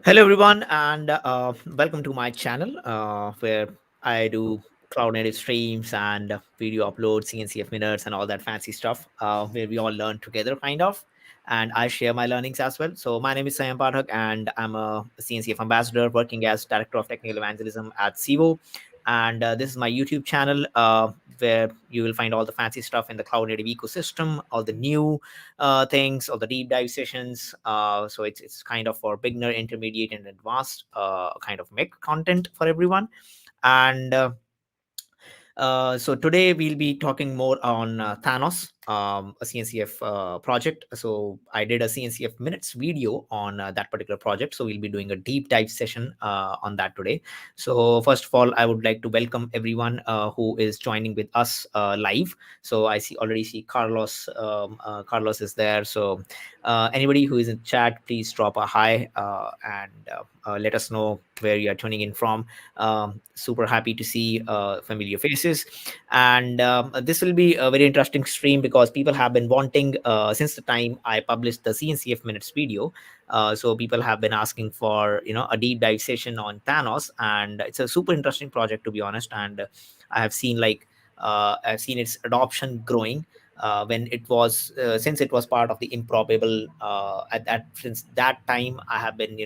Hello, everyone, and welcome to my channel where I do cloud native streams and video uploads, CNCF minutes, and all that fancy stuff where we all learn together, kind of. And I share my learnings as well. So, my name is Sayam Pathak, and I'm a CNCF ambassador working as Director of Technical Evangelism at CIVO. And this is my YouTube channel where you will find all the fancy stuff in the cloud native ecosystem, all the new things or the deep dive sessions. So it's kind of for beginner, intermediate, and advanced kind of make content for everyone. And so today we'll be talking more on Thanos, a CNCF project. So I did a CNCF minutes video on that particular project. So we'll be doing a deep dive session on that today. So first of all, I would like to welcome everyone who is joining with us live. So I already see Carlos. Carlos is there. So anybody who is in chat, please drop a hi and let us know where you are tuning in from. Super happy to see familiar faces. And this will be a very interesting stream because people have been wanting since the time I published the CNCF minutes video. So people have been asking for a deep dive session on Thanos, and it's a super interesting project, to be honest. And I have seen I've seen its adoption growing. When it was since it was part of the improbable at that since that time I have been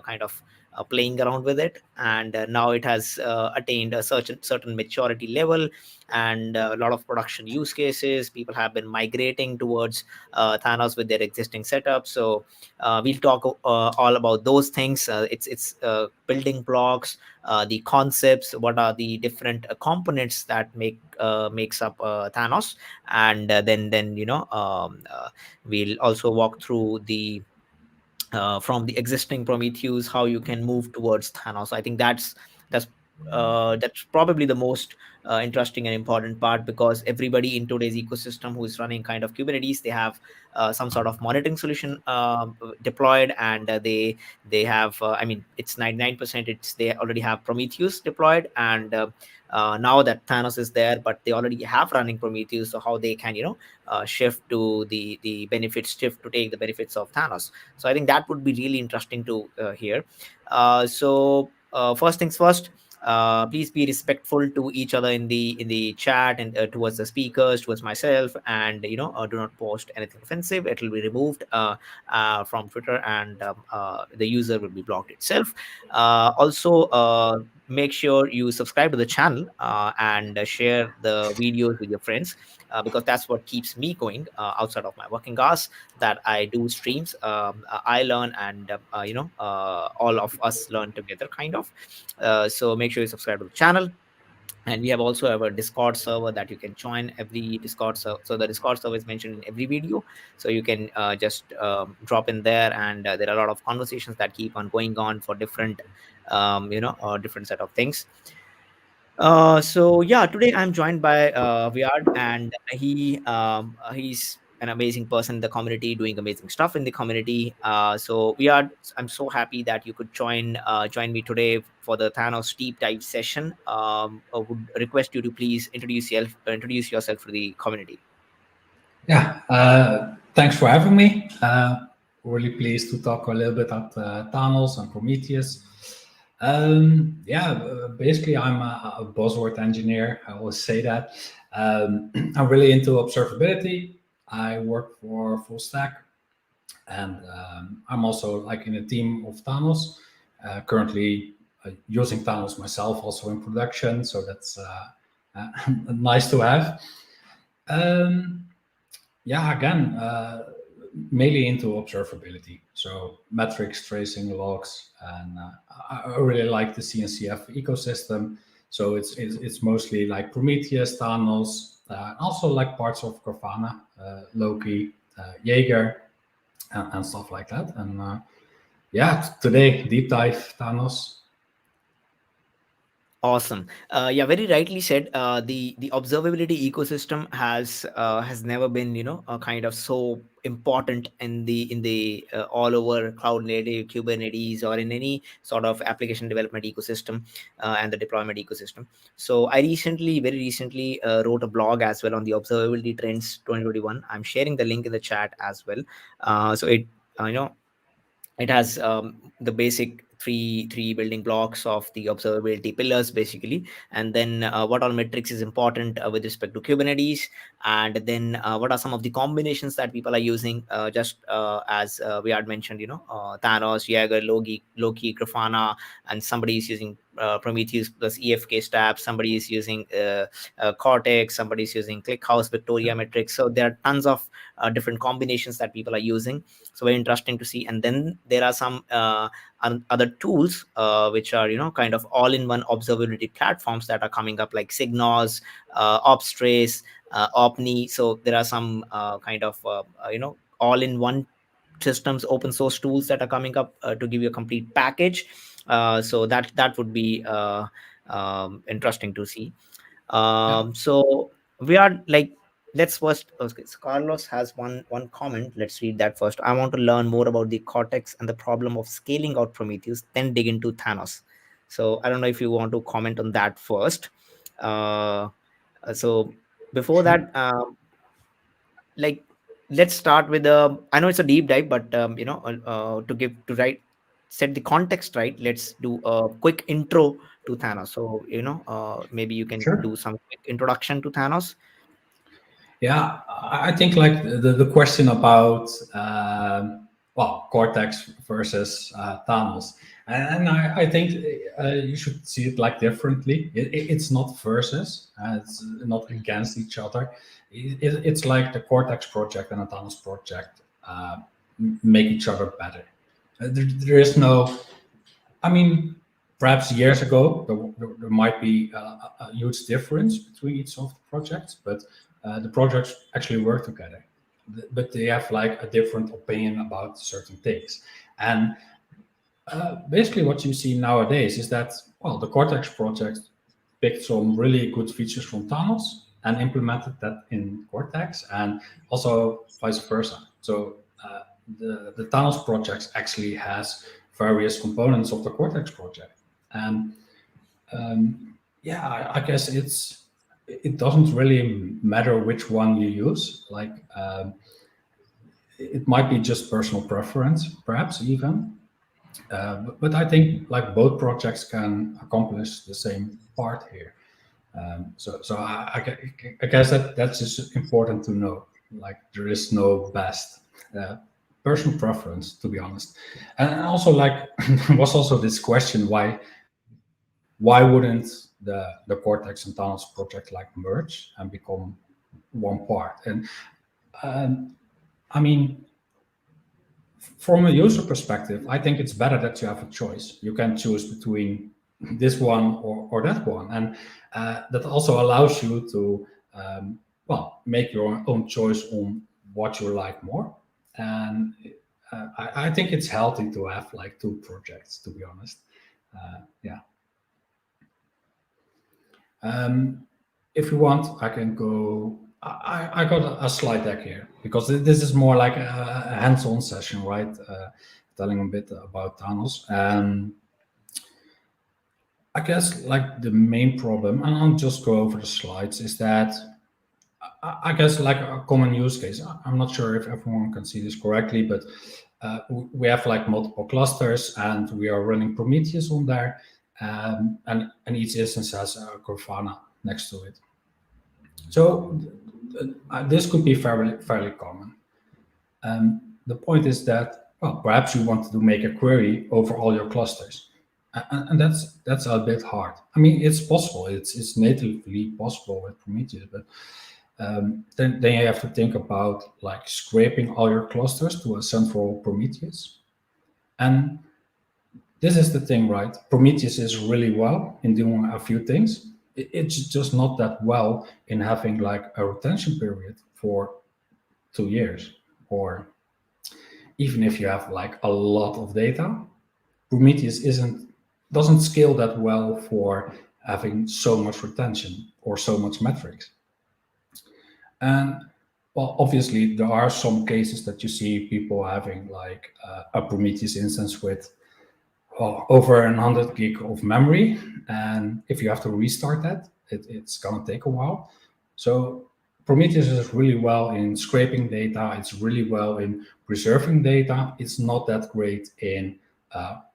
kind of playing around with it, and now it has attained a certain maturity level, and a lot of production use cases. People have been migrating towards Thanos with their existing setup. So we'll talk all about those things. It's building blocks, the concepts, what are the different components that makes up Thanos, and then we'll also walk through the from the existing Prometheus, how you can move towards Thanos. I think that's that's probably the most interesting and important part, because everybody in today's ecosystem who is running kind of Kubernetes, they have some sort of monitoring solution deployed, and they have I mean, it's 99%. It's they already have Prometheus deployed, and now that Thanos is there, but they already have running Prometheus. So how they can shift to the benefits, shift to take the benefits of Thanos. So I think that would be really interesting to hear. First things first, please be respectful to each other in the chat, and towards the speakers, towards myself, and do not post anything offensive. It will be removed from Twitter, and the user will be blocked itself. Also, make sure you subscribe to the channel and share the videos with your friends, because that's what keeps me going outside of my working hours, that I do streams. I learn, and all of us learn together, kind of. So make sure you subscribe to the channel. And we have also have a Discord server that you can join. Every Discord server, so the Discord server is mentioned in every video, so you can just drop in there, and there are a lot of conversations that keep on going on for different different set of things. So yeah, today I'm joined by Vyad, and he's an amazing person in the community, doing amazing stuff in the community. So Vyad, I'm so happy that you could join me today for the Thanos deep dive session. I would request you to please introduce yourself to the community. Yeah, thanks for having me. Really pleased to talk a little bit about Thanos and Prometheus. Basically, I'm a buzzword engineer. I always say that. I'm really into observability. I work for Full Stack, and I'm also like in a team of Thanos. Currently using Thanos myself, also in production. So that's nice to have. Um, yeah, again, mainly into observability. So metrics, tracing, logs, and I really like the CNCF ecosystem. So it's mostly like Prometheus, Thanos, also like parts of Grafana, Loki, Jaeger, and stuff like that. And today deep dive Thanos. Awesome. Yeah, very rightly said. The observability ecosystem has never been kind of so important in the all over cloud native Kubernetes, or in any sort of application development ecosystem and the deployment ecosystem. So I very recently wrote a blog as well on the observability trends 2021. I'm sharing the link in the chat as well. So it you know It has the basic three building blocks of the observability pillars basically, and then what all metrics is important with respect to Kubernetes, and then what are some of the combinations that people are using, just as we had mentioned, Thanos, Jaeger, Loki, Grafana, and somebody is using Prometheus plus EFK stab, somebody is using Cortex, somebody is using ClickHouse, Victoria metrics. So there are tons of different combinations that people are using, so very interesting to see. And then there are some other tools which are kind of all in one observability platforms that are coming up, like Signos, Opstrace, Opni. So there are some kind of all in one systems, open source tools that are coming up to give you a complete package. So that would be interesting to see. Yeah, So we are like, let's first, okay, so Carlos has one comment. Let's read that first. I want to learn more about the Cortex and the problem of scaling out Prometheus, then dig into Thanos. So I don't know if you want to comment on that first. uh, so before sure. that, like, let's start with I know it's a deep dive, but to give to right set the context right, let's do a quick intro to Thanos. So maybe you can Sure. do some quick introduction to Thanos. Yeah, I think like the question about well, Cortex versus Thanos, and I think you should see it like differently. It's not versus, it's not against each other. It's like the Cortex project and the Thanos project make each other better. There is no, I mean, perhaps years ago there might be a huge difference between each of the projects, but the projects actually work together. But they have like a different opinion about certain things. And basically, what you see nowadays is that, well, the Cortex project picked some really good features from Thanos and implemented that in Cortex, and also vice versa. So the Thanos project actually has various components of the Cortex project, and yeah, I guess it doesn't really matter which one you use. Like it might be just personal preference, perhaps even. But I think like both projects can accomplish the same part here. So I guess that's just important to know. Like there is no best. Uh, Personal preference, to be honest. And also like was also this question, why wouldn't the Cortex and Thanos project like merge and become one part? And um, I mean, from a user perspective, I think it's better that you have a choice. You can choose between this one or that one, and that also allows you to well, make your own choice on what you like more. And I think it's healthy to have like two projects, to be honest. Yeah. If you want, I can go. I got a slide deck here because this is more like a hands-on session, right? Telling a bit about Thanos. I guess like the main problem, and I'll just go over the slides, is that I guess like a common use case. I'm not sure if everyone can see this correctly, but we have like multiple clusters, and we are running Prometheus on there, and each instance has a Grafana next to it. So this could be fairly common. The point is that, well, perhaps you want to make a query over all your clusters, and that's a bit hard. I mean, it's possible. It's natively possible with Prometheus, but then you have to think about like scraping all your clusters to a central Prometheus. And this is the thing, right? Prometheus is really well in doing a few things. It's just not that well in having like a retention period for 2 years, or even if you have like a lot of data, Prometheus doesn't scale that well for having so much retention or so much metrics. And well, obviously there are some cases that you see people having like a Prometheus instance with over 100 gig of memory, and if you have to restart that, it's gonna take a while. So Prometheus is really well in scraping data. It's really well in preserving data. It's not that great in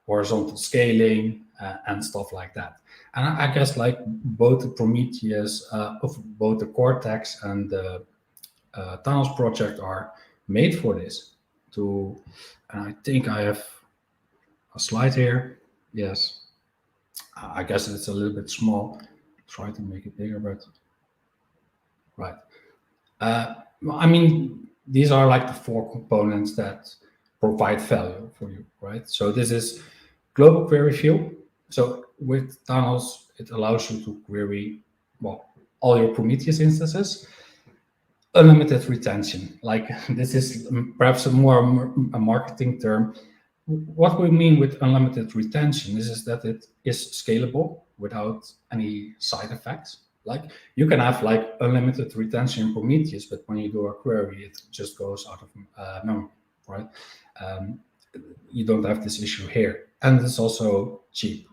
horizontal scaling and stuff like that. And I guess like both the Prometheus, of both the Cortex and the Thanos project are made for this. And I think I have a slide here. Yes, I guess it's a little bit small. Try to make it bigger, but right. I mean, these are like the four components that provide value for you, right? So this is global query view. So with Thanos, it allows you to query, well, all your Prometheus instances. Unlimited retention, like this is perhaps a marketing term. What we mean with unlimited retention is that it is scalable without any side effects. Like you can have like unlimited retention in Prometheus, but when you do a query, it just goes out of memory, right? Um, you don't have this issue here, and it's also cheap.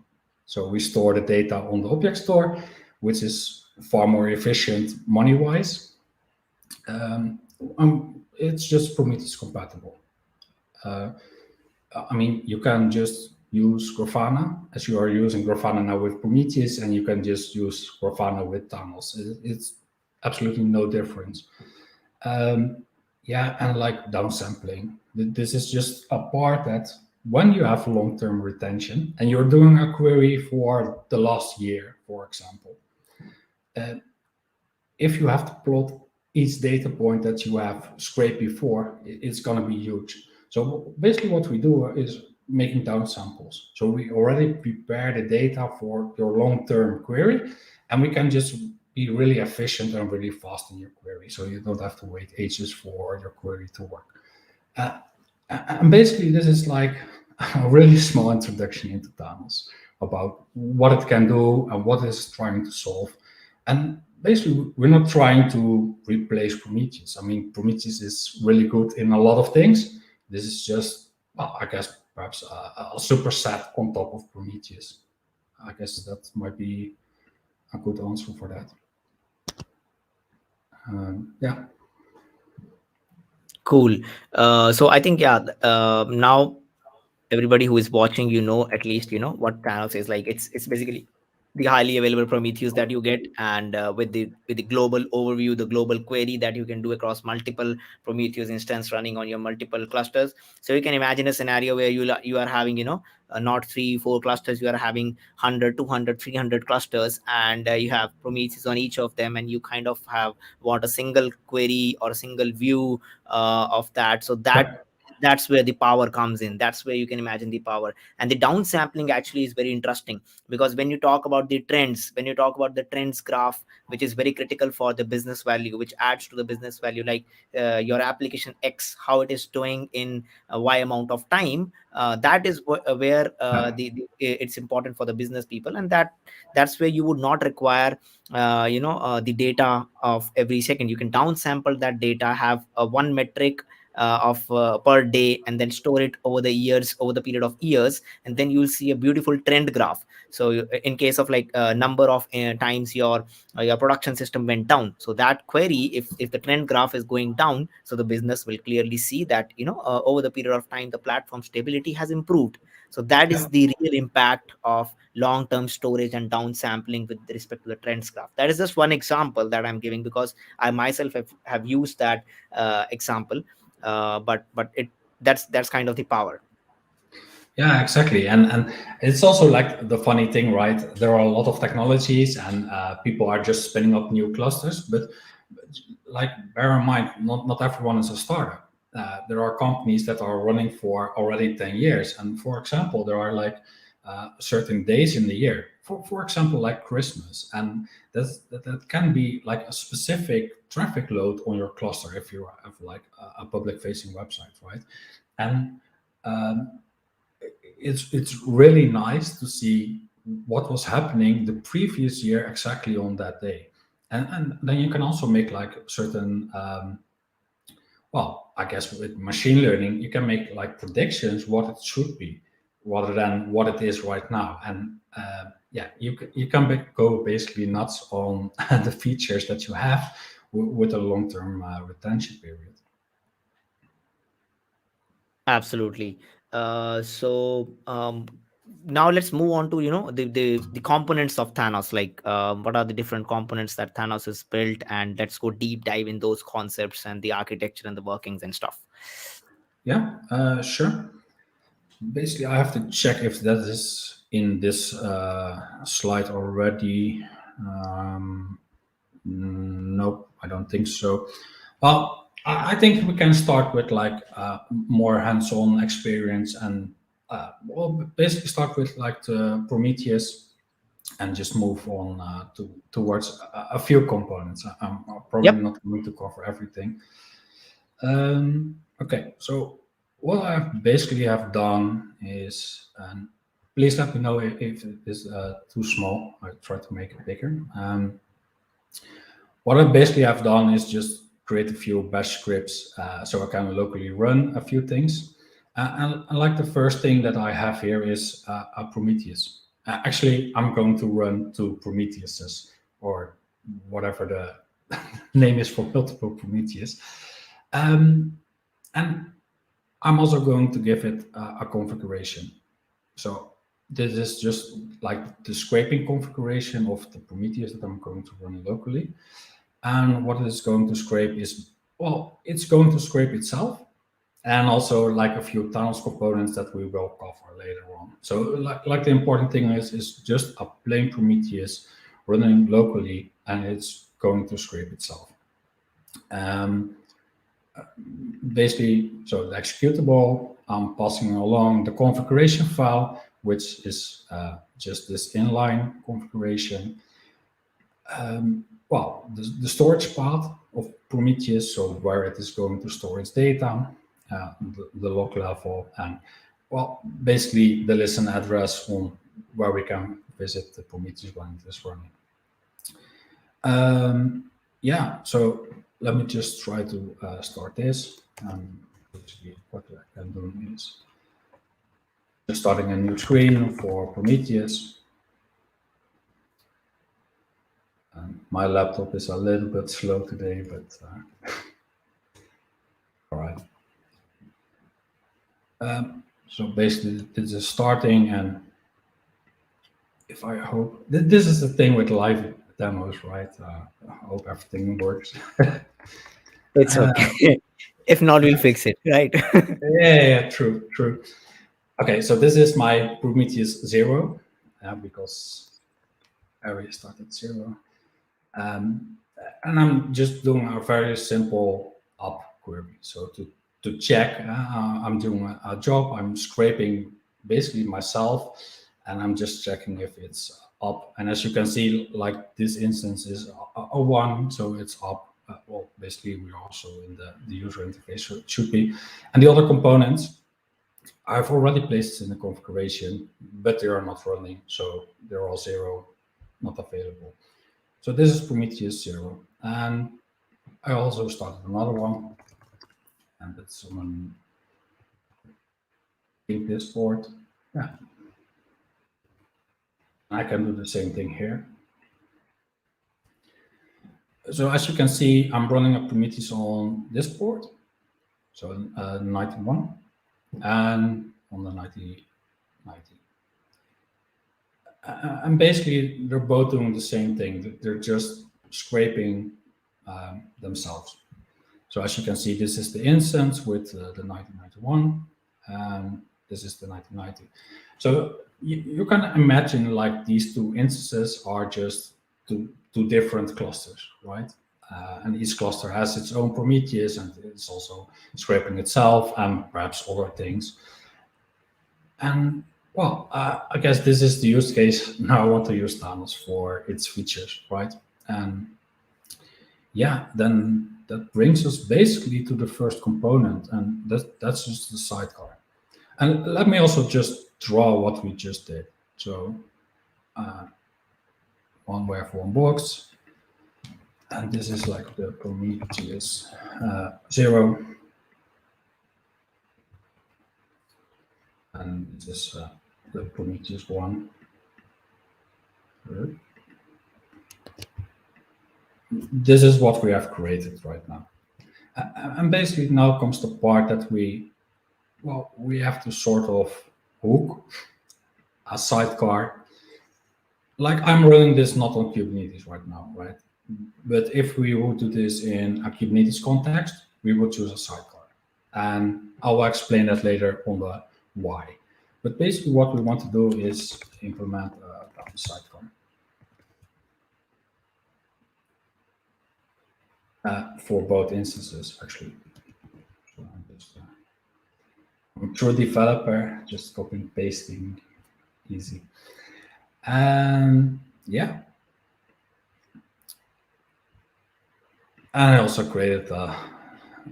So we store the data on the object store, which is far more efficient money-wise. It's just Prometheus compatible. I mean, you can just use Grafana as you are using Grafana now with Prometheus, and you can just use Grafana with Thanos. It's absolutely no difference. Yeah, and like downsampling. This is just a part that when you have long-term retention and you're doing a query for the last year, for example, if you have to plot each data point that you have scraped before, it's going to be huge. So basically what we do is making down samples. So we already prepare the data for your long-term query, and we can just be really efficient and really fast in your query. So you don't have to wait ages for your query to work. And basically this is like a really small introduction into Thanos about what it can do and what it's trying to solve. And basically, we're not trying to replace Prometheus. I mean, Prometheus is really good in a lot of things. This is just, well, I guess, perhaps a superset on top of Prometheus. I guess that might be a good answer for that. Yeah. Cool. So I think, yeah, now everybody who is watching, at least, what Thanos is like. It's basically the highly available Prometheus that you get, and with the global overview, the global query that you can do across multiple Prometheus instance running on your multiple clusters. So you can imagine a scenario where you are having, not 3 4 clusters, you are having 100 200 300 clusters, and you have Prometheus on each of them, and you kind of want a single query or a single view of that. So that's where the power comes in. That's where you can imagine the power. And the downsampling actually is very interesting, because when you talk about the trends, when you talk about the trends graph, which is very critical for the business value, which adds to the business value, like your application X, how it is doing in Y amount of time, that is where it's important for the business people. And that's where you would not require the data of every second. You can downsample that data, have a one metric of per day, and then store it over the years, over the period of years, and then you'll see a beautiful trend graph. So in case of like number of times your production system went down, so that query, if the trend graph is going down, so the business will clearly see that over the period of time the platform stability has improved. So that is the real impact of long-term storage and downsampling with respect to the trends graph. That is just one example that I'm giving, because I myself have used that example. But that's kind of the power. Yeah, exactly. And it's also like the funny thing, right? There are a lot of technologies, and people are just spinning up new clusters. But like, bear in mind, not everyone is a startup. There are companies that are running for already 10 years. And for example, there are like certain days in the year, for example, like Christmas. And that can be like a specific traffic load on your cluster if you have like a public facing website, right? And it's really nice to see what was happening the previous year exactly on that day. And then you can also make like certain well, I guess with machine learning you can make like predictions what it should be rather than what it is right now. And yeah, you can go basically nuts on the features that you have with a long-term retention period. Absolutely. So now let's move on to the components of Thanos. Like, what are the different components that Thanos has built, and let's go deep dive in those concepts and the architecture and the workings and stuff. Yeah, sure. Basically, I have to check if that is in this slide already. Um, nope, I don't think so. Well, I think we can start with like more hands-on experience and well, basically start with like the Prometheus and just move on towards a few components. I'm probably Yep. not going to cover everything. Okay, so what I basically have done is, and please let me know if it is too small. I try to make it bigger. What I basically have done is just create a few bash scripts so I can locally run a few things. And like the first thing that I have here is a Prometheus. Actually, I'm going to run two Prometheuses or whatever the name is for multiple Prometheus. And I'm also going to give it a configuration. So this is just like the scraping configuration of the Prometheus that I'm going to run locally. And what it's going to scrape is, well, it's going to scrape itself and also like a few Thanos components that we will cover later on. So like the important thing is just a plain Prometheus running locally and it's going to scrape itself. Um, Basically, so the executable, I'm passing along the configuration file, which is just this inline configuration. Well, storage path of Prometheus, so where it is going to store its data, the log level, and well, basically the listen address on where we can visit the Prometheus when it is running. Yeah, so let me just try to start this. Basically, what I can do is just starting a new screen for Prometheus. My laptop is a little bit slow today, but all right. So basically, this is starting, and if I hope this is the thing with live demos, right? I hope everything works. It's okay. If not, we'll fix it, right? Yeah, true, true. Okay, so this is my Prometheus 0 because I already started 0. And I'm just doing a very simple up query. So to check, I'm doing a job, I'm scraping basically myself, and I'm just checking if it's up. And as you can see, like this instance is a 1, so it's up. Well, basically, we're also in the user interface, so it should be. And the other components, I've already placed in the configuration, but they are not running, so they're all 0, not available. So this is Prometheus 0. And I also started another one, and that's on this board. Yeah. I can do the same thing here. So as you can see, I'm running a Prometheus on this board, so 91, and on the 90. And basically, they're both doing the same thing. They're just scraping themselves. So as you can see, this is the instance with the 1991, and this is the 1990. So you can imagine like these two instances are just two different clusters, right? And each cluster has its own Prometheus, and it's also scraping itself and perhaps other things. And well, I guess this is the use case. Now I want to use Thanos for its features, right? And yeah, then that brings us basically to the first component, and that's just the sidecar. And let me also just draw what we just did. So one wave, one box, and this is like the Prometheus 0, and this is the Prometheus 1. this is what we have created right now. And basically now comes the part that we have to sort of hook a sidecar. Like I'm running this not on Kubernetes right now, right? But if we would do this in a Kubernetes context, we would choose a sidecar. And I will explain that later on the why. But basically what we want to do is implement a sidecar for both instances, actually. So I'm true developer, just copying and pasting, easy. And yeah, and I also created a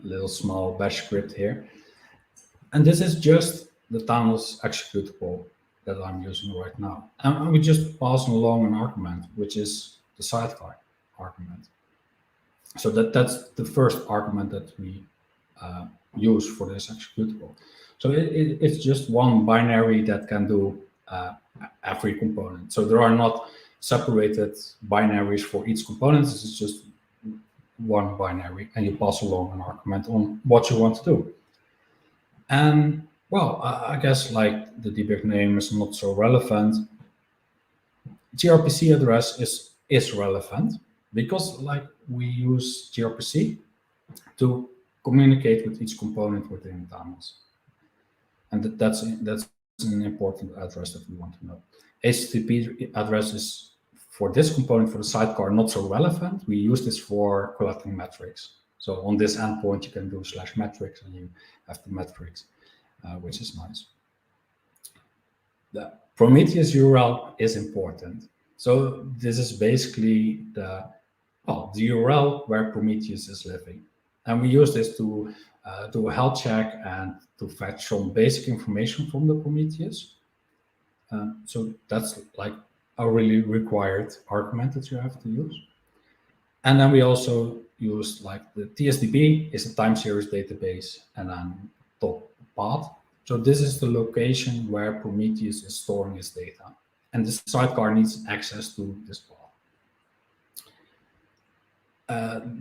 little small bash script here. And this is just the Thanos executable that I'm using right now. And we just pass along an argument, which is the sidecar argument. So that's the first argument that we use for this executable. So it's just one binary that can do every component. So there are not separated binaries for each component. This is just one binary, and you pass along an argument on what you want to do. And well, I guess like the debug name is not so relevant. gRPC address is relevant because like we use gRPC to communicate with each component within Thanos. And that's an important address that we want to know. HTTP address is for this component for the sidecar not so relevant. We use this for collecting metrics. So on this endpoint, you can do /metrics and you have the metrics, which is nice. The Prometheus URL is important. So this is basically the URL where Prometheus is living. And we use this to do a health check and to fetch some basic information from the Prometheus. So that's like a really required argument that you have to use. And then we also use like the TSDB is a time series database and then top path. So this is the location where Prometheus is storing its data. And the sidecar needs access to this path.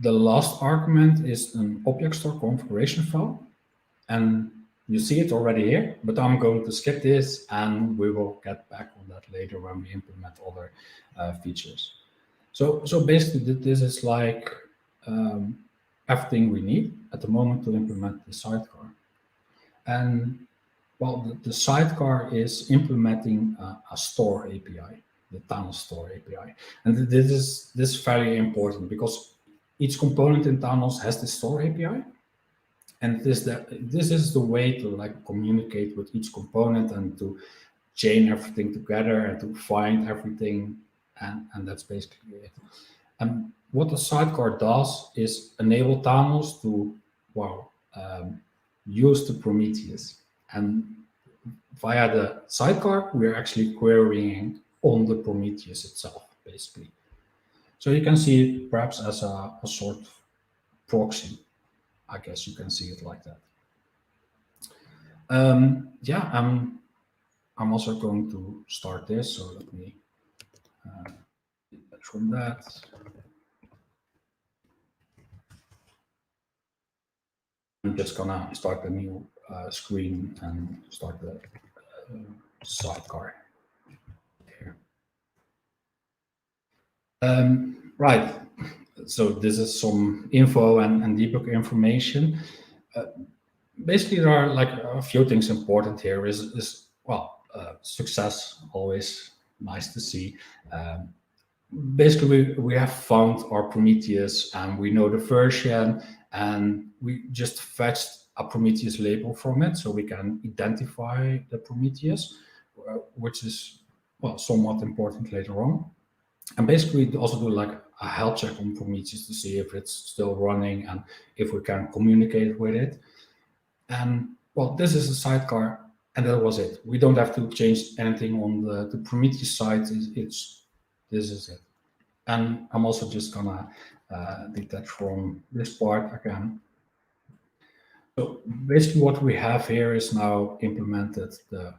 The last argument is an object store configuration file. And you see it already here, but I'm going to skip this and we will get back on that later when we implement other features. So basically this is like everything we need at the moment to implement the sidecar. And well, the sidecar is implementing a store API, the Thanos store API. And this is very important because each component in Thanos has the store API. And this is the way to like communicate with each component and to chain everything together and to find everything. And that's basically it. And what the sidecar does is enable Thanos to, use the Prometheus. And via the sidecar, we're actually querying on the Prometheus itself, basically. So you can see it perhaps as a sort of proxy. I guess you can see it like that. I'm also going to start this. So let me from that. I'm just gonna start a new screen and start the sidecar here. Right. So this is some info and debug information. Basically, there are like a few things important here. Success, always nice to see. Basically, we have found our Prometheus and we know the version, and we just fetched a Prometheus label from it, so we can identify the Prometheus, which is somewhat important later on. And basically, we also do like a health check on Prometheus to see if it's still running and if we can communicate with it. And this is a sidecar, and that was it. We don't have to change anything on the Prometheus side. This is it. And I'm also just gonna detach from this part again. So basically, what we have here is now implemented the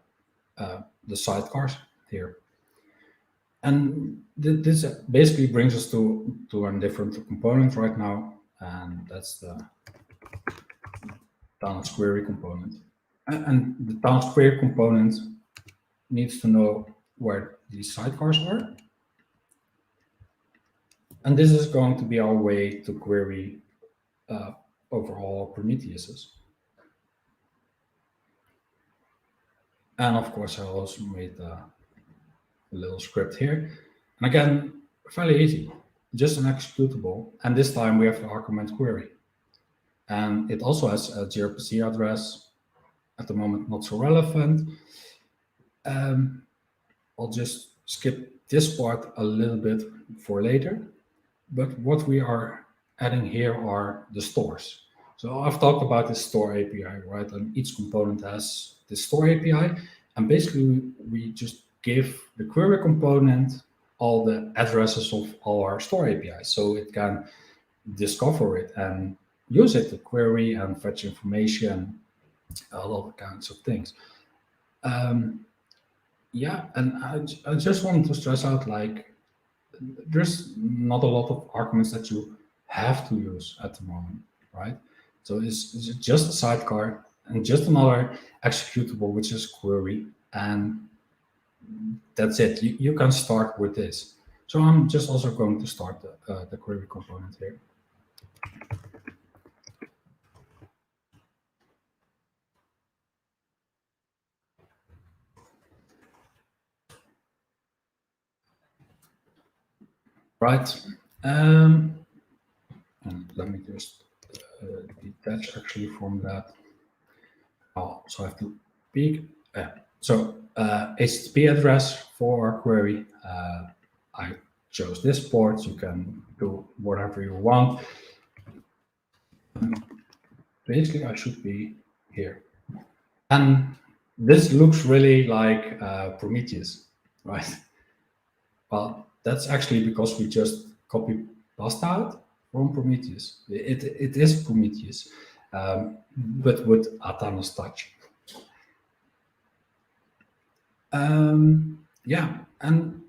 sidecars here. And this basically brings us to a different component right now, and that's the Thanos query component. And the Thanos query component needs to know where these sidecars are. And this is going to be our way to query overall Prometheuses. And of course, I also made a little script here. And again, fairly easy, just an executable. And this time we have the argument query. And it also has a gRPC address, at the moment not so relevant. I'll just skip this part a little bit for later. But what we are adding here are the stores. So I've talked about this store API, right? And each component has the store API. And basically, we just give the query component all the addresses of all our store APIs. So it can discover it and use it to query and fetch information, all kinds of things. Yeah, and I just wanted to stress out, like, there's not a lot of arguments that you have to use at the moment, right? So it's just a sidecar and just another executable, which is query, and that's it. You can start with this. So I'm just also going to start the query component here. Right. And let me just detach actually from that. Oh, so I have to peek. So HTTP address for our query. I chose this port. You can do whatever you want. Basically, I should be here. And this looks really like Prometheus, right? Well, that's actually because we just copy pasta out from Prometheus. It is Prometheus, but with a Thanos touch. Yeah, and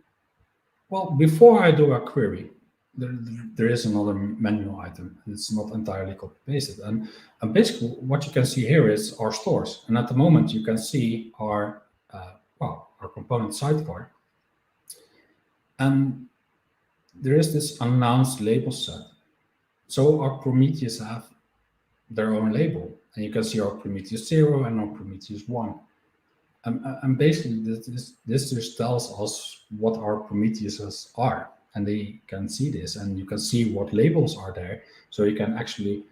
well, before I do a query, there is another menu item. It's not entirely copy pasted, and basically what you can see here is our stores. And at the moment, you can see our our component sidecar, and there is this announced label set. So our Prometheus have their own label, and you can see our Prometheus 0 and our Prometheus 1. And basically, this just tells us what our Prometheuses are, and they can see this, and you can see what labels are there, so you can actually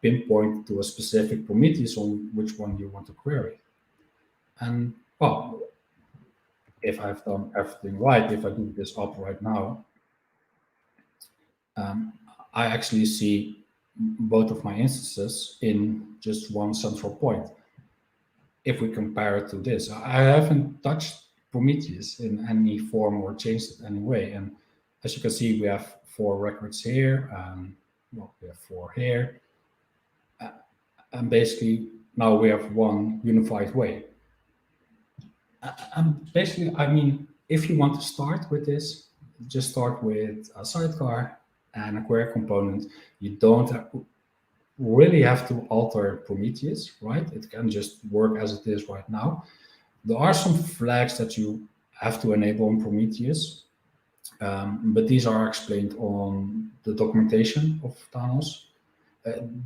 pinpoint to a specific Prometheus on which one you want to query. And well, if I've done everything right, if I do this up right now, I actually see both of my instances in just one central point. If we compare it to this, I haven't touched Prometheus in any form or changed it anyway. And as you can see, we have 4 records here, well, we have 4 here. And basically, now we have one unified way. And basically, I mean, if you want to start with this, just start with a sidecar and a query component. You don't really have to alter Prometheus, right? It can just work as it is right now. There are some flags that you have to enable in Prometheus, but these are explained on the documentation of Thanos.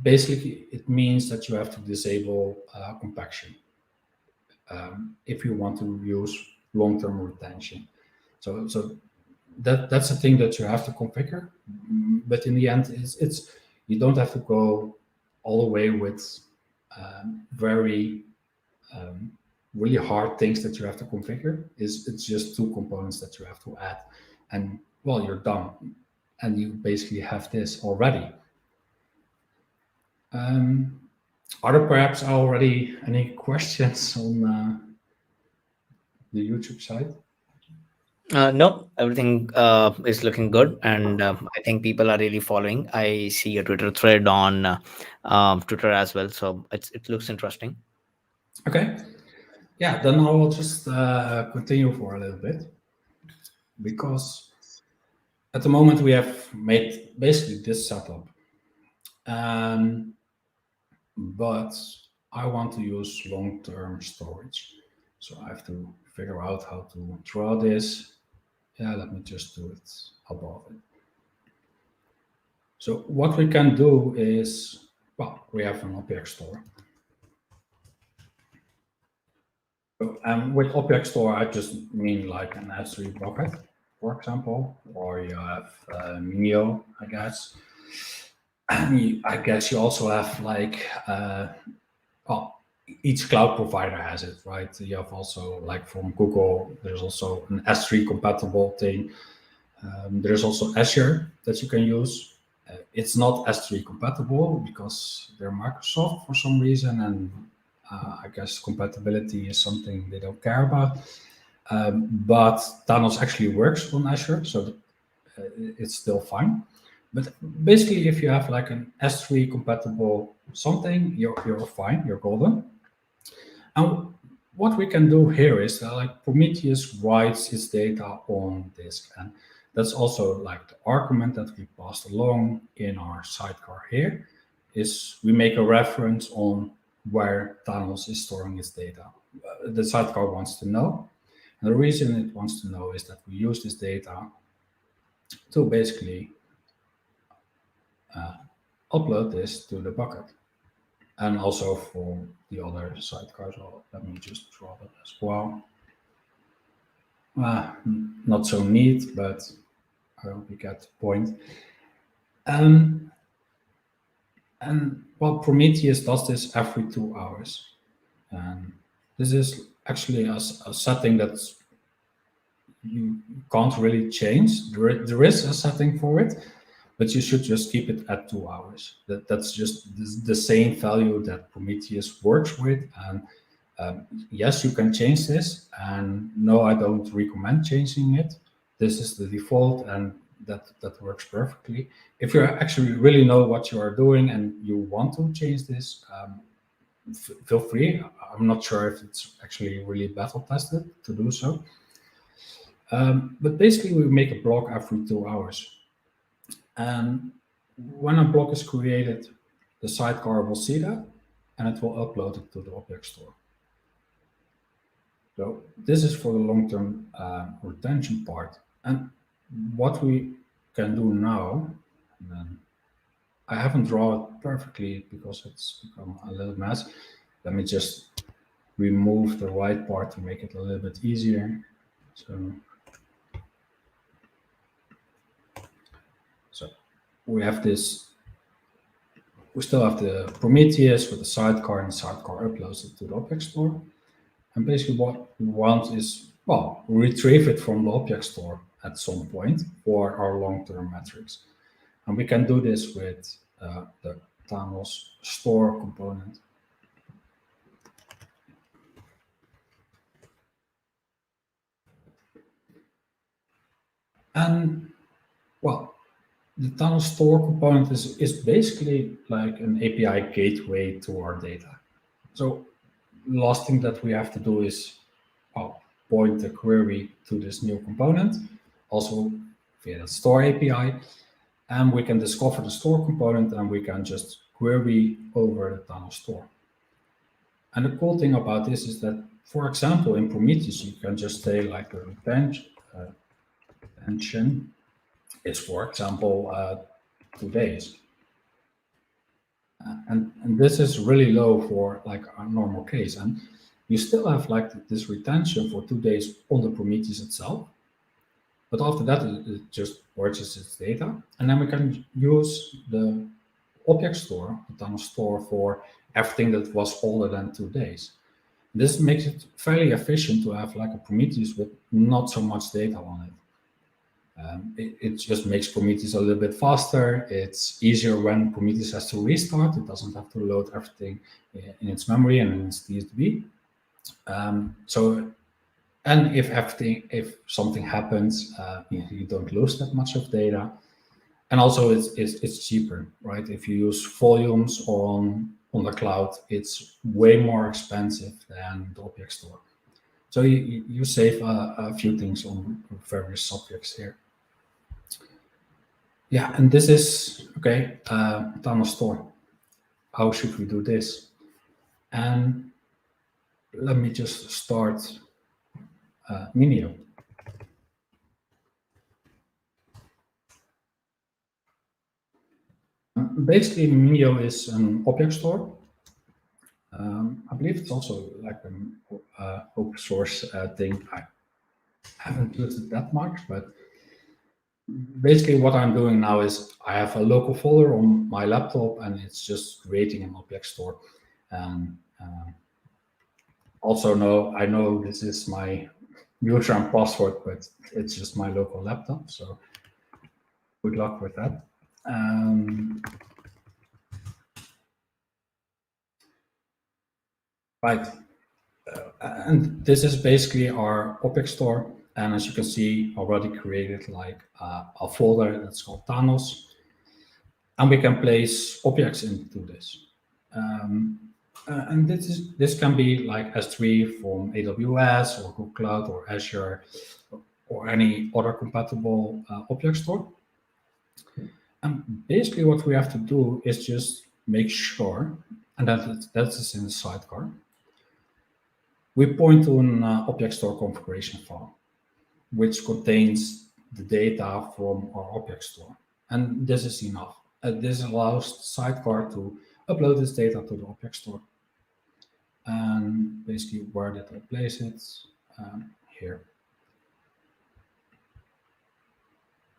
Basically, it means that you have to disable compaction if you want to use long-term retention. So that's a thing that you have to configure. But in the end, it's you don't have to go all the way with very really hard things that you have to configure. It's just 2 components that you have to add, and well, you're done, and you basically have this already. Are there perhaps already any questions on the YouTube side? No, everything is looking good, and I think people are really following. I see a Twitter thread on Twitter as well, so it looks interesting. Okay, yeah, then I will just continue for a little bit. because at the moment we have made basically this setup, but I want to use long-term storage. So I have to figure out how to draw this. Yeah, let me just do it above it. So what we can do is, well, we have an object store. And with object store, I just mean like an S3 bucket, for example, or you have Minio, I guess. And I guess you also have like, well, each cloud provider has it, right? You have also like from Google, there's also an S3 compatible thing. There's also Azure that you can use. It's not S3 compatible because they're Microsoft for some reason, and I guess compatibility is something they don't care about. But Thanos actually works on Azure, so it's still fine. But basically, if you have like an S3 compatible something, you're fine, you're golden. And what we can do here is that like Prometheus writes its data on disk, and that's also like the argument that we passed along in our sidecar here. Is we make a reference on where Thanos is storing its data. The sidecar wants to know. And the reason it wants to know is that we use this data to basically upload this to the bucket. And also for the other sidecars, so let me just draw that as well. Not so neat, but I hope you get the point. And well, Prometheus does this every 2 hours. And this is actually a setting that you can't really change. There is a setting for it, but you should just keep it at 2 hours. That's just the same value that Prometheus works with. And yes, you can change this. And no, I don't recommend changing it. This is the default, and that works perfectly. If you actually really know what you are doing and you want to change this, feel free. I'm not sure if it's actually really battle tested to do so. But basically, we make a block every 2 hours. And when a block is created, the sidecar will see that, and it will upload it to the object store. So this is for the long-term retention part. And what we can do now, and then I haven't drawn it perfectly because it's become a little mess. Let me just remove the right part to make it a little bit easier. So we have this, we still have the Prometheus with the sidecar, and the sidecar uploads it to the object store. And basically what we want is, well, retrieve it from the object store at some point for our long-term metrics. And we can do this with the Thanos store component. And well, the Thanos store component is basically like an API gateway to our data. So last thing that we have to do is point the query to this new component, also via the store API, and we can discover the store component and we can just query over the Thanos store. And the cool thing about this is that, for example, in Prometheus, you can just say like the retention is, for example, 2 days. And this is really low for like a normal case. And you still have like this retention for 2 days on the Prometheus itself. But after that, it just purchases its data. And then we can use the object store, the Thanos store, for everything that was older than 2 days. This makes it fairly efficient to have like a Prometheus with not so much data on it. It just makes Prometheus a little bit faster. It's easier when Prometheus has to restart. It doesn't have to load everything in its memory and in its TSDB. And if something happens, you don't lose that much of data. And also it's cheaper, right? If you use volumes on the cloud, it's way more expensive than the object store. So you save a few things on various subjects here. Yeah, and this is, okay, Thanos store. How should we do this? And let me just start Minio. Basically, Minio is an object store. I believe it's also like an open source thing. I haven't used it that much, but basically what I'm doing now is I have a local folder on my laptop and it's just creating an object store. And also I know this is my user and password, but it's just my local laptop. So good luck with that. Right. And this is basically our object store. And as you can see, already created like a folder that's called Thanos. And we can place objects into this. And this can be like S3 from AWS or Google Cloud or Azure or any other compatible object store. And basically what we have to do is just make sure, and that is in the sidecar, we point to an object store configuration file, which contains the data from our object store. And this is enough. This allows the sidecar to upload this data to the object store. And basically, where did I place it? Here.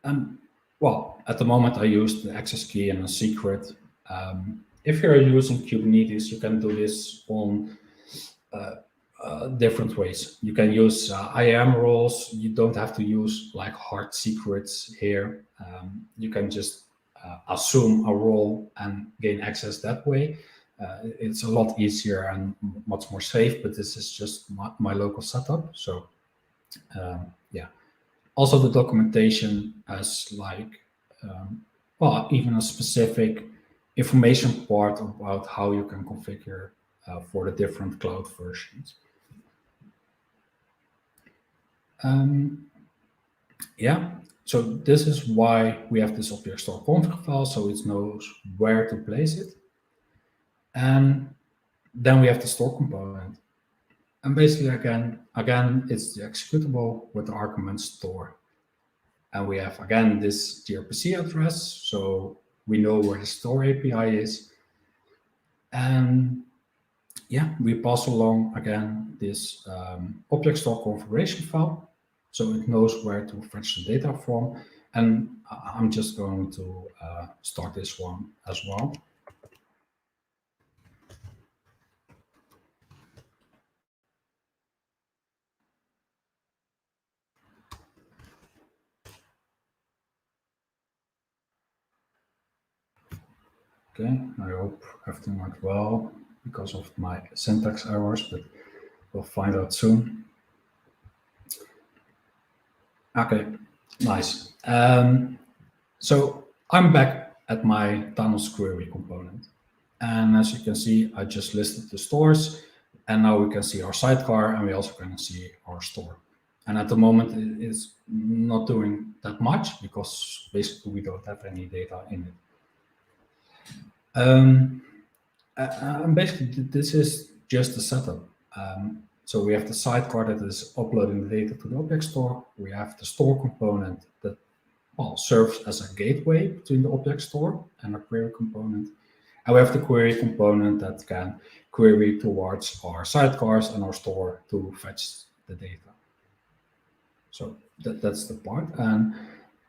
And well, at the moment, I use the access key and a secret. If you're using Kubernetes, you can do this on different ways. You can use IAM roles. You don't have to use like hard secrets here. You can just assume a role and gain access that way. It's a lot easier and much more safe, but this is just my local setup. So yeah. Also the documentation has like, well, even a specific information part about how you can configure for the different cloud versions. Yeah, so this is why we have this object store config file, so it knows where to place it. And then we have the store component. And basically, again, it's the executable with the argument store. And we have, again, this gRPC address, so we know where the store API is. And yeah, we pass along, again, this object store configuration file, so it knows where to fetch the data from. And I'm just going to start this one as well. Okay, I hope everything went well because of my syntax errors, but we'll find out soon. Okay, nice. So I'm back at my Thanos query component. And as you can see, I just listed the stores, and now we can see our sidecar, and we also can see our store. And at the moment, it's not doing that much because basically we don't have any data in it. And basically, this is just the setup. So we have the sidecar that is uploading the data to the object store. We have the store component that serves as a gateway between the object store and our query component. And we have the query component that can query towards our sidecars and our store to fetch the data. So that's the part. And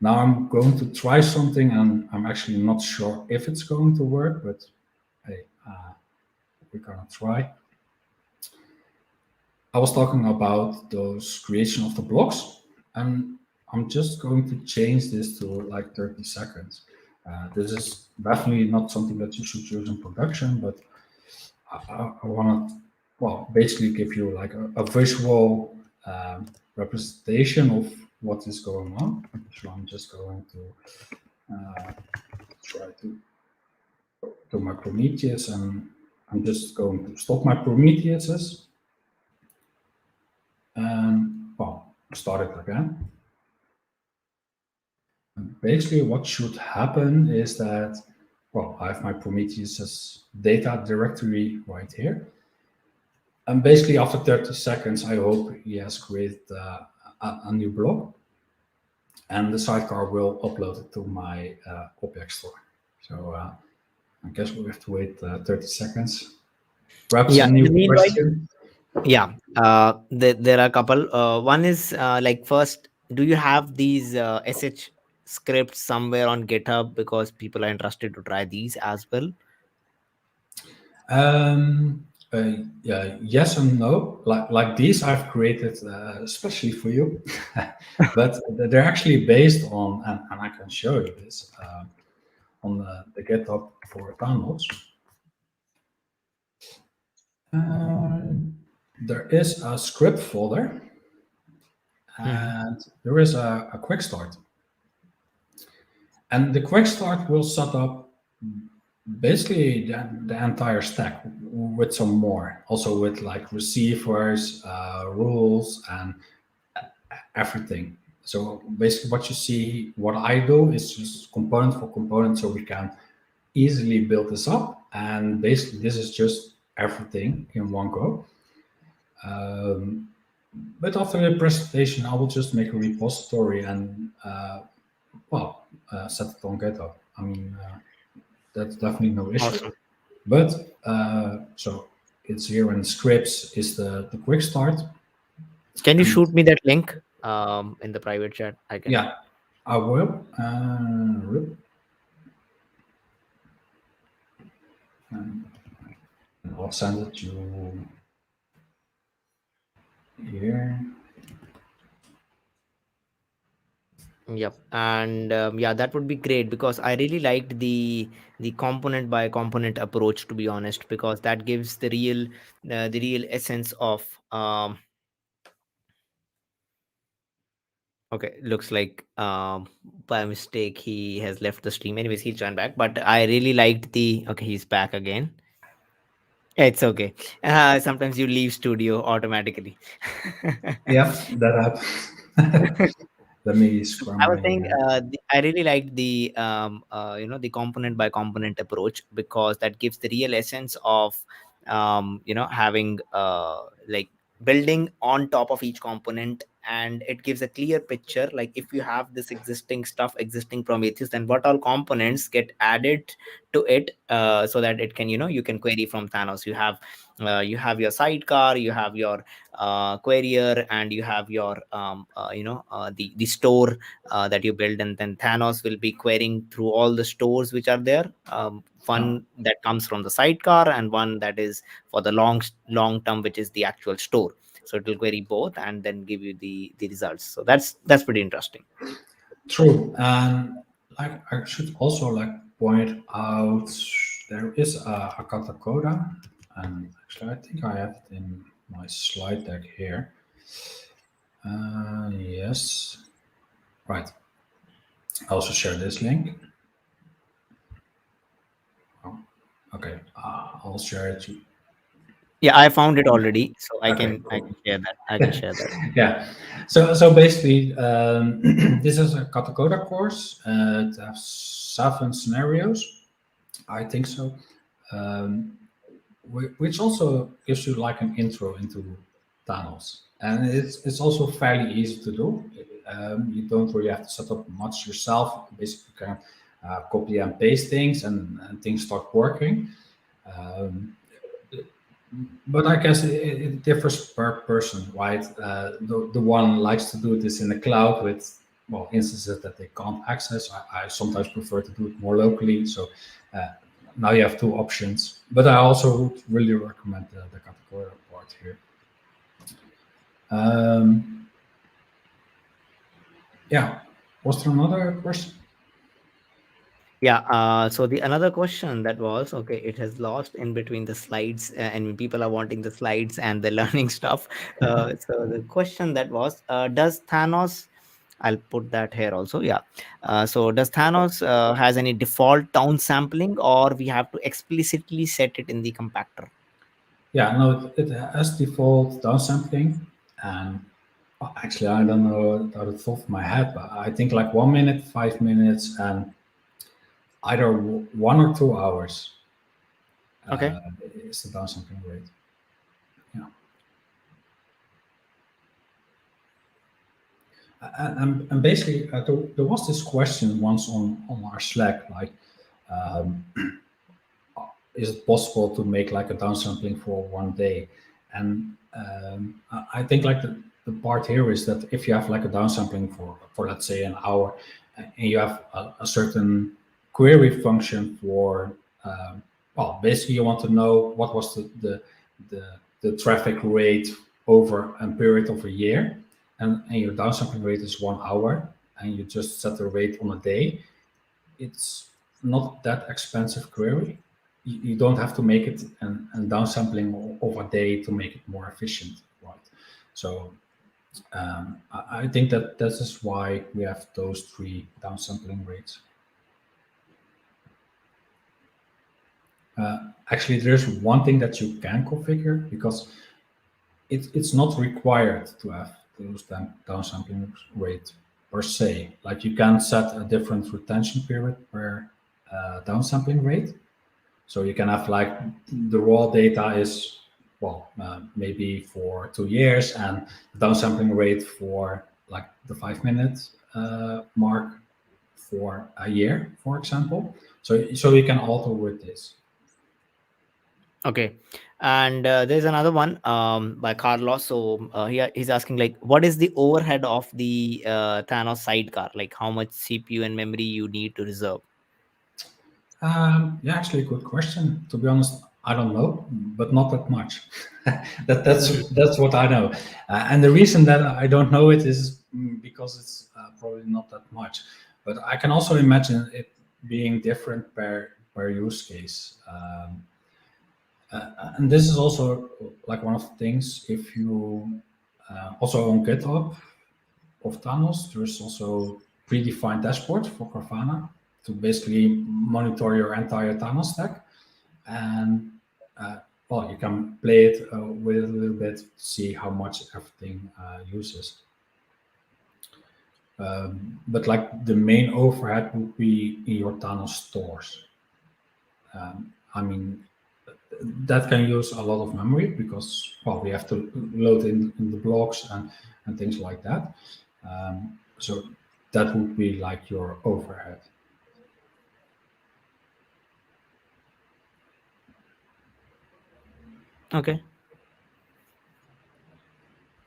now I'm going to try something, and I'm actually not sure if it's going to work, but hey, we're gonna try. I was talking about those creation of the blocks, and I'm just going to change this to like 30 seconds. This is definitely not something that you should use in production, but I want to, well, basically give you like a visual representation of what is going on. So I'm just going to try to do my Prometheus, and I'm just going to stop my Prometheus. Well, start it again. And basically, what should happen is that, well, I have my Prometheus data directory right here. And basically, after 30 seconds, I hope he has created a new block, and the sidecar will upload it to my object store. So I guess we have to wait 30 seconds. Perhaps Yeah. a In the new meanwhile, question. yeah, there are a couple. One is like first, do you have these SH scripts somewhere on GitHub because people are interested to try these as well? Um, yeah, yes and no. Like these, I've created especially for you, but they're actually based on, and I can show you this on the GitHub for Thanos. Uh, there is a script folder, Hmm. and there is a quick start, and the quick start will set up basically the entire stack with some more, also with like receivers, rules, and everything. So basically, what you see, what I do is just component for component, so we can easily build this up. And basically, this is just everything in one go. Um, but after the presentation, I will just make a repository and set it on GitHub. I mean, that's definitely no issue. Awesome. But so it's here in scripts is the quick start. Can you And shoot me that link in the private chat? I can. yeah, I will. And I'll send it to here. Yep, and yeah, that would be great because I really liked the component by component approach, to be honest, because that gives the real essence of okay, looks like by mistake he has left the stream. Anyways, he'll join back. But I really liked the okay, he's back again. It's okay. Sometimes you leave studio automatically. Yeah, that happens. Let me scroll I was my. saying, I really like the the component by component approach because that gives the real essence of having like building on top of each component, and it gives a clear picture. Like if you have this existing stuff, existing Prometheus, then what all components get added to it, so that it can you can query from Thanos. You have your sidecar, you have your querier, and you have your the store that you build, and then Thanos will be querying through all the stores which are there. Oh, One that comes from the sidecar, and one that is for the long term, which is the actual store. So it will query both and then give you the results. So that's pretty interesting. true. And like I should also like point out there is a katakoda, and actually I think I have it in my slide deck here. Yes, right. I also share this link. Oh, okay, I'll share it. Yeah, I found it already, so I Okay, can I cool. can share that. I can share that. Yeah. So basically, this is a Katakoda course. It has 7 scenarios, I think so, um, which also gives you like an intro into Thanos, and it's also fairly easy to do. You don't really have to set up much yourself. You basically can copy and paste things, and things start working. Um, but I guess it differs per person, right? The one likes to do this in the cloud with well instances that they can't access. I sometimes prefer to do it more locally. So uh, now you have two options. But I also would really recommend the category part here. Um, yeah. Was there another question? Yeah. So the another question that was okay, it has lost in between the slides, and people are wanting the slides and the learning stuff. So the question that was, does Thanos? I'll put that here also. Yeah. So does Thanos has any default down sampling, or we have to explicitly set it in the compactor? Yeah, no, it has default downsampling, And actually, I don't know out of the top of my head, but I think like 1 minute, 5 minutes, and either 1 or 2 hours Okay. is the downsampling rate. Yeah. And basically, there was this question once on our Slack, like, um, is it possible to make like a downsampling for 1 day? And I think like the part here is that if you have like a downsampling for let's say an hour, and you have a certain query function for well, basically you want to know what was the, the traffic rate over a period of a year, and your downsampling rate is 1 hour, and you just set the rate on a day. It's not that expensive query. You don't have to make it and downsampling of a day to make it more efficient, right? So I think that this is why we have those three downsampling rates. Actually, there's one thing that you can configure, because it's not required to have those downsampling rate per se. Like you can set a different retention period per downsampling rate. So you can have like the raw data is, well, maybe for 2 years, and the downsampling rate for like the 5 minute mark for a year, for example. So you can alter with this. Okay. And there's another one by Carlos. So he's asking like, what is the overhead of the Thanos sidecar? Like how much CPU and memory you need to reserve? Yeah, actually, a good question. To be honest, I don't know, but not that much. That's what I know, and the reason that I don't know it is because it's probably not that much. But I can also imagine it being different per use case. And this is also like one of the things. If you also on GitHub of Thanos, there's also predefined dashboards for Grafana to basically monitor your entire Thanos stack. And well, you can play it with it a little bit to see how much everything uses. But like the main overhead would be in your Thanos stores. I mean, that can use a lot of memory because, well, we have to load in the blocks and things like that. So that would be like your overhead. Okay.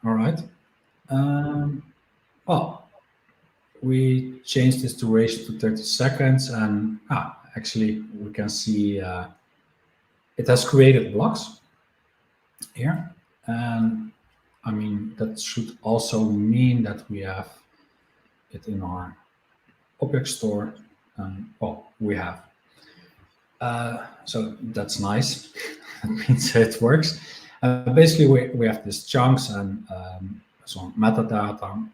All right. Well, we changed this duration to 30 seconds, and actually we can see it has created blocks here. And I mean, that should also mean that we have it in our object store. And well, we have. So that's nice. That means it works. Basically, we have these chunks and some metadata.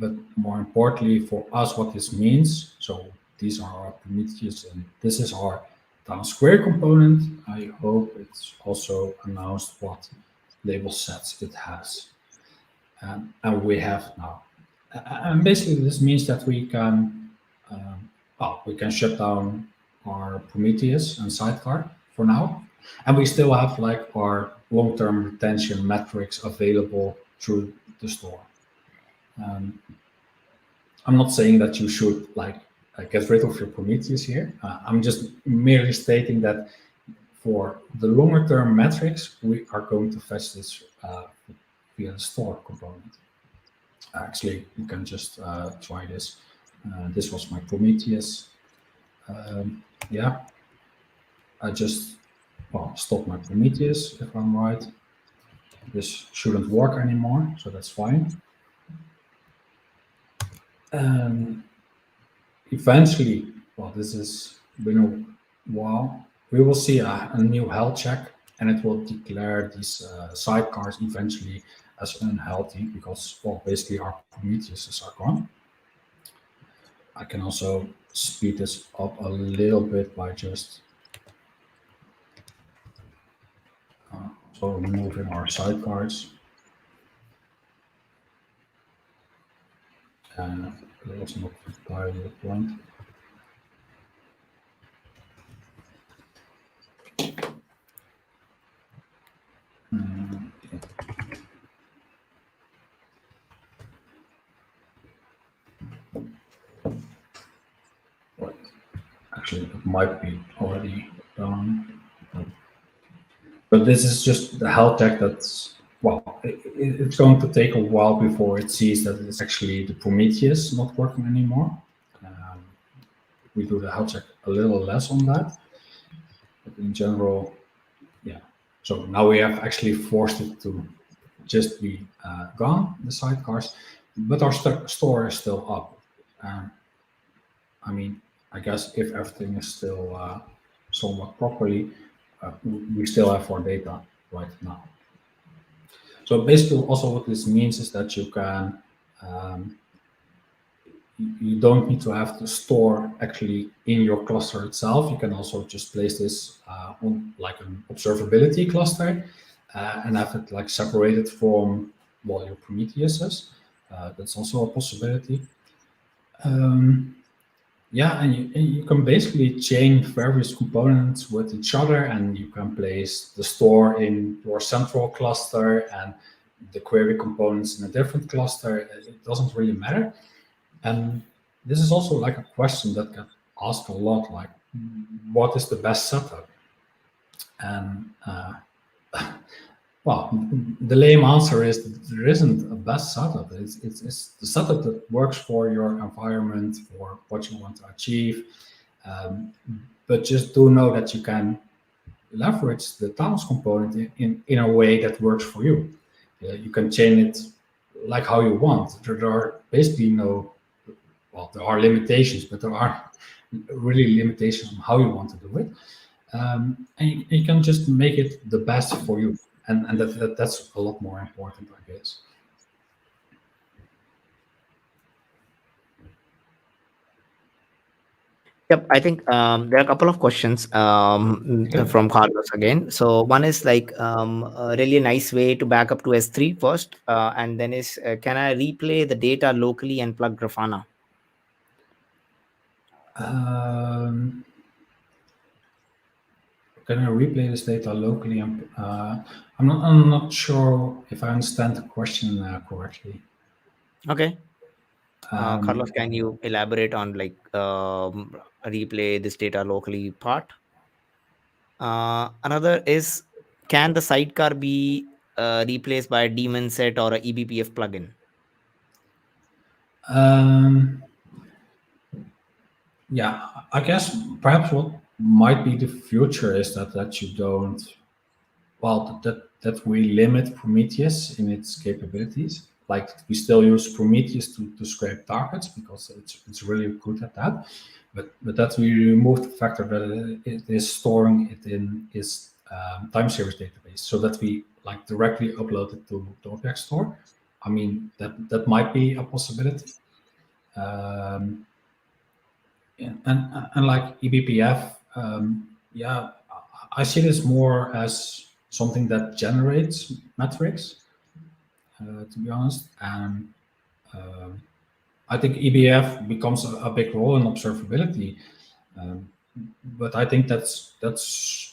But more importantly for us, what this means. So these are our Prometheus, and this is our down square component. I hope it's also announced what label sets it has. And we have now. And basically, this means that we can, we can shut down our Prometheus and sidecar for now, and we still have like our long-term retention metrics available through the store. I'm not saying that you should like get rid of your Prometheus here. I'm just merely stating that for the longer term metrics, we are going to fetch this via the store component. Actually, you can just try this. This was my Prometheus. Yeah, I just stopped my Prometheus if I'm right. This shouldn't work anymore, so that's fine. Eventually, well, this has been a while, we will see a new health check, and it will declare these sidecars eventually as unhealthy because, well, basically our Prometheuses are gone. I can also speed this up a little bit by just so removing our sidecars. Uh, that was not entirely the point. Right. Actually, it might be already done. But this is just the health check that's, well, it's going to take a while before it sees that it's actually the Prometheus not working anymore. Um, we do the health check a little less on that. But in general, yeah. So now we have actually forced it to just be gone, the sidecars, but our store is still up. Um, I mean, I guess if everything is still somewhat properly, we still have our data right now. So basically, also what this means is that you can, um, you don't need to have the store actually in your cluster itself. You can also just place this on like an observability cluster and have it like separated from what your Prometheus is. That's also a possibility. Um, Yeah, and you can basically chain various components with each other, and you can place the store in your central cluster and the query components in a different cluster. It doesn't really matter. And this is also like a question that gets asked a lot, like, what is the best setup? And well, the lame answer is that there isn't a best setup. It's the setup that works for your environment, for what you want to achieve. Um, but just do know that you can leverage the Thanos component in a way that works for you. You can chain it like how you want. There are basically no, well, there are limitations, but there are really limitations on how you want to do it. And you can just make it the best for you. And that's a lot more important, I guess. Yep, I think there are a couple of questions Okay. from Carlos again. So one is like a really nice way to back up to S3 first, and then is can I replay the data locally and plug Grafana? Um, can I replay this data locally? I'm not sure if I understand the question correctly. Okay, Carlos, Um, can you elaborate on like replay this data locally part? Another is, can the sidecar be replaced by a daemon set or a eBPF plugin? um, yeah, I guess perhaps what might be the future is that you don't, well, that we limit Prometheus in its capabilities. Like we still use Prometheus to scrape targets because it's really good at that. But that we remove the factor that it is storing it in its time series database, so that we like directly upload it to the object store. I mean that might be a possibility. Um, and like eBPF, yeah, I see this more as something that generates metrics, to be honest. And um, I think EBF becomes a big role in observability, um, but I think that's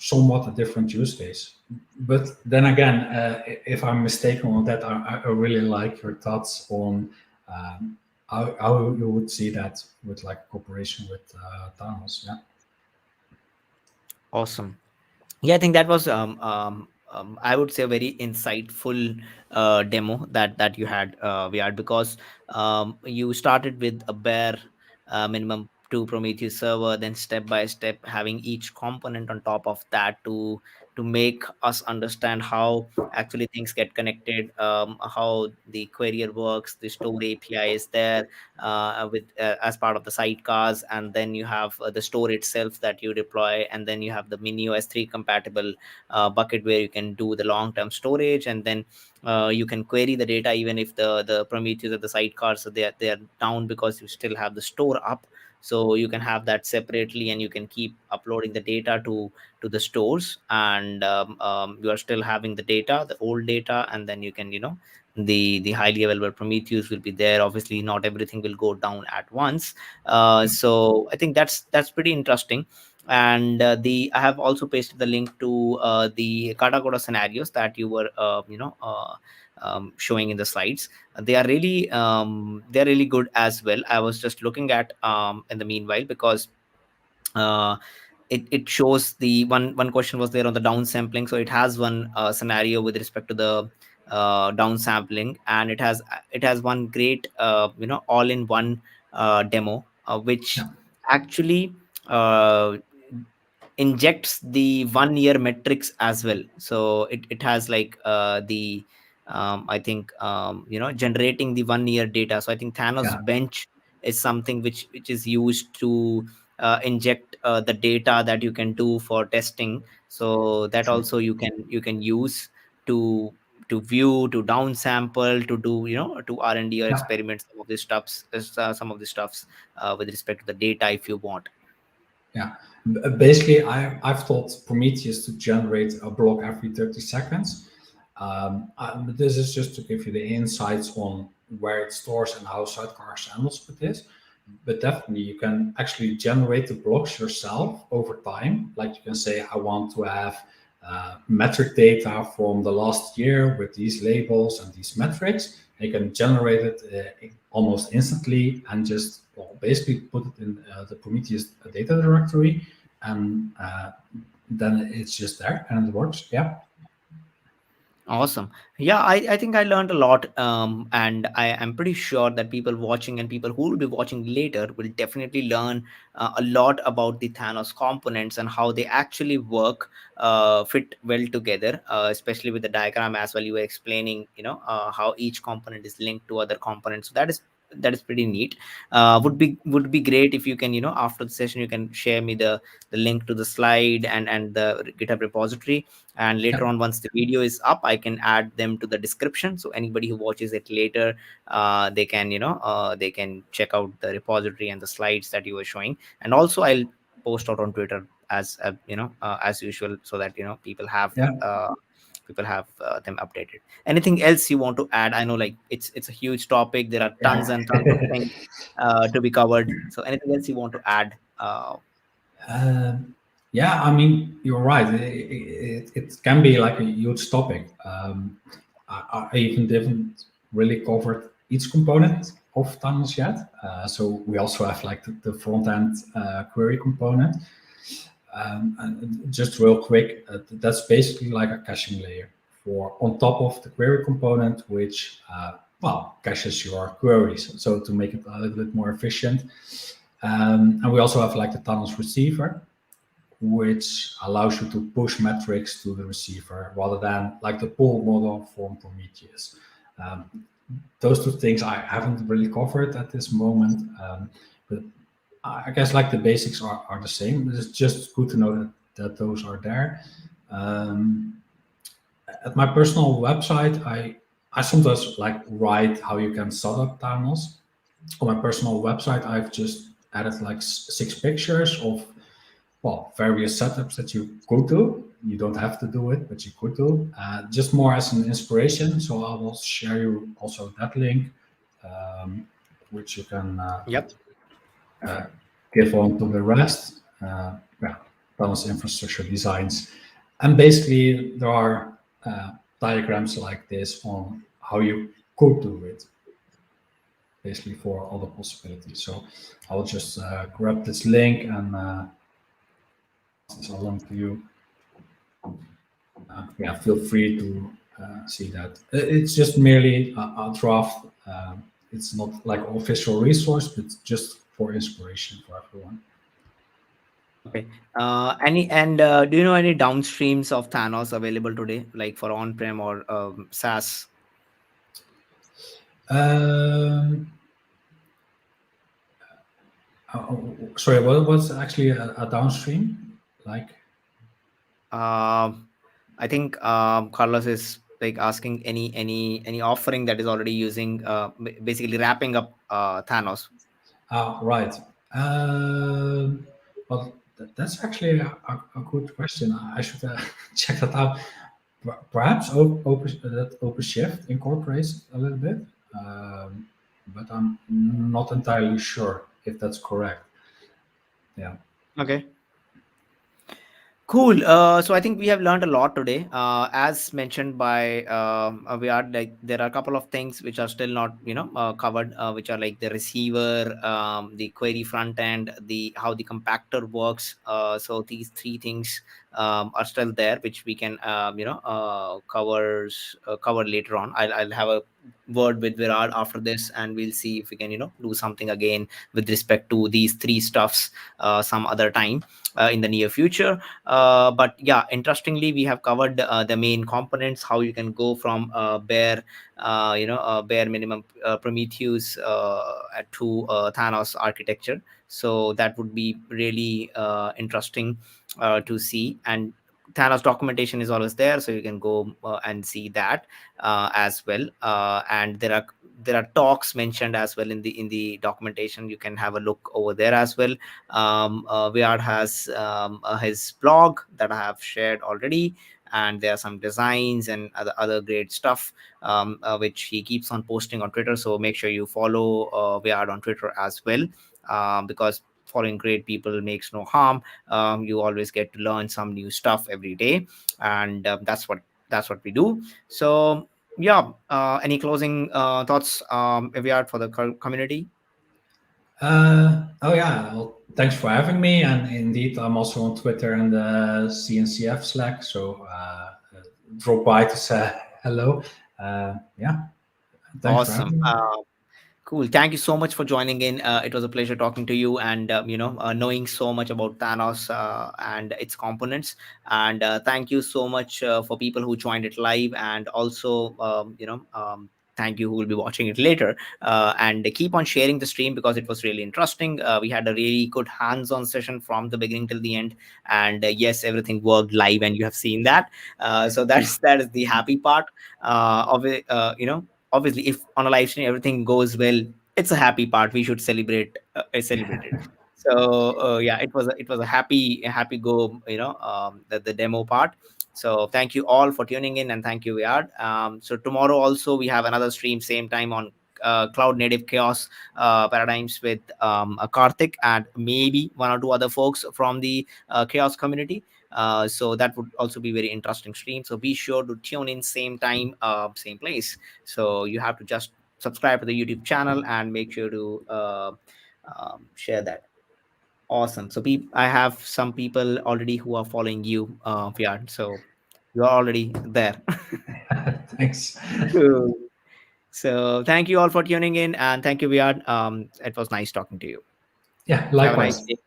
somewhat a different use case. But then again, if I'm mistaken on that, I really like your thoughts on how you would see that with like cooperation with Thanos. Yeah. Awesome. Yeah, I think that was I would say a very insightful demo that you had, Viad, because you started with a bare minimum to Prometheus server, then step by step having each component on top of that to make us understand how actually things get connected, how the query works, the store API is there with as part of the sidecars, and then you have the store itself that you deploy, and then you have the mini os3 compatible bucket where you can do the long term storage, and then you can query the data even if the Prometheus or the sidecars, so they are down, because you still have the store up. so you can have that separately, and you can keep uploading the data to the stores, and you are still having the data, the old data, and then you can, the highly available Prometheus will be there. Obviously not everything will go down at once. So I think that's pretty interesting. And the I have also pasted the link to the Katakoda scenarios that you were showing in the slides. They are really good as well. I was just looking at in the meanwhile, because uh, it shows the one question was there on the downsampling. So it has one scenario with respect to the downsampling, and it has one great all in one demo, which Yeah, actually uh, injects the 1 year metrics as well. So it has like the I think generating the 1 year data. So I think Thanos yeah, bench is something which is used to inject the data that you can do for testing. So that true. also you can use to view, to downsample, to do to R&D or Yeah. experiment some of the stuffs with respect to the data if you want. Yeah. Basically, I've taught Prometheus to generate a block every 30 seconds. This is just to give you the insights on where it stores and how sidecar handles with this. But definitely, you can actually generate the blocks yourself over time. Like you can say, I want to have metric data from the last year with these labels and these metrics. You can generate it almost instantly and just, well, basically put it in the Prometheus data directory, and then it's just there and it works. Yeah, Awesome. Yeah, I think I learned a lot. And I'm pretty sure that people watching and people who will be watching later will definitely learn a lot about the Thanos components and how they actually work, fit well together, especially with the diagram as well. You were explaining, how each component is linked to other components. So that is pretty neat. Would be great if you can, after the session, you can share me the link to the slide and the GitHub repository, and yeah, later on once the video is up I can add them to the description, so anybody who watches it later, they can check out the repository and the slides that you were showing. And also I'll post out on Twitter as usual, so that yeah. people have them updated. Anything else you want to add? I know, like, it's a huge topic, there are tons and tons of Yeah. things to be covered. So anything else you want to add? Um, yeah, I mean, you're right. It can be like a huge topic. I even didn't really covered each component of Thanos yet. So we also have like the front end query component. And just real quick, that's basically like a caching layer for on top of the query component, which well, caches your queries. So to make it a little bit more efficient. And we also have like the Thanos receiver, which allows you to push metrics to the receiver rather than like the pull model from Prometheus. Um, those two things I haven't really covered at this moment, but I guess like the basics are the same. It's just good to know that those are there. Um, at my personal website, I sometimes like write how you can set up Thanos. On my personal website, I've just added like 6 pictures of, well, various setups that you could do. You don't have to do it, but you could do. Just more as an inspiration. So I will share you also that link, um, which you can Yep. uh, give on to the rest. Yeah, balance infrastructure designs. And basically, there are diagrams like this on how you could do it, basically for all the possibilities. So I'll just grab this link and this along to you. Yeah, feel free to see that. It's just merely a draft. It's not like official resource, but just for inspiration for everyone. Okay. Do you know any downstreams of Thanos available today, like for on-prem or SaaS? Um, Sorry, what was actually a downstream? Like, Um, I think Carlos is like asking any offering that is already using basically wrapping up Thanos. right. Um, well, that's actually a good question. I should check that out. Perhaps that OpenShift incorporates a little bit, um, but I'm not entirely sure if that's correct. Yeah. Okay. Cool. So I think we have learned a lot today. As mentioned by we are like there are a couple of things which are still not covered, which are like the receiver, the query front end, the how the compactor works. So these three things are still there, which we can cover later on. I'll have a word with Virat after this, and we'll see if we can do something again with respect to these three stuffs some other time in the near future. But yeah, interestingly, we have covered the main components, how you can go from bare minimum Prometheus to Thanos architecture. So that would be really interesting to see. And Thanos documentation is always there, so you can go and see that as well. And there are talks mentioned as well in the documentation. You can have a look over there as well. Viard has his blog that I have shared already, and there are some designs and other great stuff which he keeps on posting on Twitter. So make sure you follow Viard on Twitter as well, because following great people makes no harm. You always get to learn some new stuff every day, and that's what we do. So yeah, any closing thoughts, Viard, for the community? Oh yeah. Well, thanks for having me. And indeed, I'm also on Twitter and the CNCF Slack. So drop by to say hello. Yeah. Thanks for Awesome. having me. Cool. Thank you so much for joining in. It was a pleasure talking to you, and knowing so much about Thanos and its components. And thank you so much for people who joined it live, and also thank you who will be watching it later. And keep on sharing the stream because it was really interesting. We had a really good hands-on session from the beginning till the end, and yes, everything worked live, and you have seen that. So that is the happy part of it. Obviously, if on a live stream everything goes well, it's a happy part. We should celebrate it. So yeah, it was a happy go, the demo part. So thank you all for tuning in, and thank you, Yard. So tomorrow also we have another stream, same time on cloud native chaos paradigms with a Karthik and maybe one or two other folks from the chaos community. So that would also be very interesting stream. So be sure to tune in same time, same place. So you have to just subscribe to the YouTube channel and make sure to share that. Awesome. So I have some people already who are following you, Fiat. So you're already there. Thanks. Cool. So thank you all for tuning in, and thank you, Viad. It was nice talking to you. Yeah, Have a nice likewise. day.